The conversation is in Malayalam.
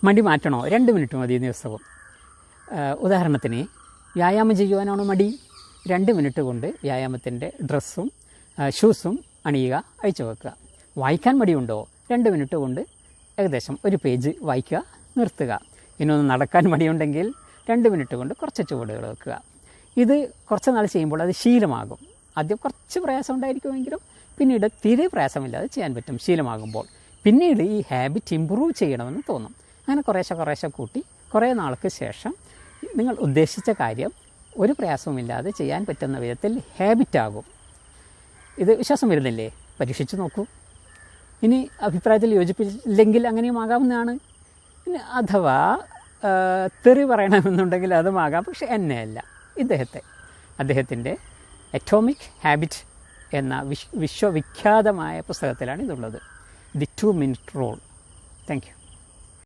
മടി മാറ്റണോ? 2 മിനിറ്റ് മതി ദിവസവും. ഉദാഹരണത്തിന് വ്യായാമം ചെയ്യുവാനാണോ മടി? 2 മിനിറ്റ് കൊണ്ട് വ്യായാമത്തിൻ്റെ ഡ്രസ്സും ഷൂസും അണിയുക, അഴിച്ചു വെക്കുക. വായിക്കാൻ മടിയുണ്ടോ? 2 മിനിറ്റ് കൊണ്ട് ഏകദേശം 1 പേജ് വായിക്കുക, നിർത്തുക. ഇനൊന്ന് നടക്കാൻ മടിയുണ്ടെങ്കിൽ 2 മിനിറ്റ് കൊണ്ട് കുറച്ച് ചുവടുകൾ വെക്കുക. ഇത് കുറച്ച് നാൾ ചെയ്യുമ്പോൾ അത് ശീലമാകും. ആദ്യം കുറച്ച് പ്രയാസം ഉണ്ടായിരിക്കുമെങ്കിലും പിന്നീട് തീരെ പ്രയാസമില്ലാതെ ചെയ്യാൻ പറ്റും ശീലമാകുമ്പോൾ. പിന്നീട് ഈ ഹാബിറ്റ് ഇമ്പ്രൂവ് ചെയ്യണമെന്ന് തോന്നും. അങ്ങനെ കുറേശ്ശെ കൂട്ടി കുറേ നാൾക്ക് ശേഷം നിങ്ങൾ ഉദ്ദേശിച്ച കാര്യം ഒരു പ്രയാസവുമില്ലാതെ ചെയ്യാൻ പറ്റുന്ന വിധത്തിൽ ഹാബിറ്റാകും. ഇത് വിശ്വാസം വരുന്നില്ലേ? പരീക്ഷിച്ച് നോക്കൂ. ഇനി അഭിപ്രായത്തിൽ യോജിപ്പില്ലെങ്കിൽ അങ്ങനെയും ആകാവുന്നതാണ്. പിന്നെ അഥവാ തെറി പറയണമെന്നുണ്ടെങ്കിൽ അതുമാകാം, പക്ഷെ എന്നെയല്ല, അദ്ദേഹത്തിൻ്റെ അറ്റോമിക് ഹാബിറ്റ് എന്ന വിശ്വവിഖ്യാതമായ പുസ്തകത്തിലാണ് ഇതുള്ളത്. The 2 minute rule. Thank you.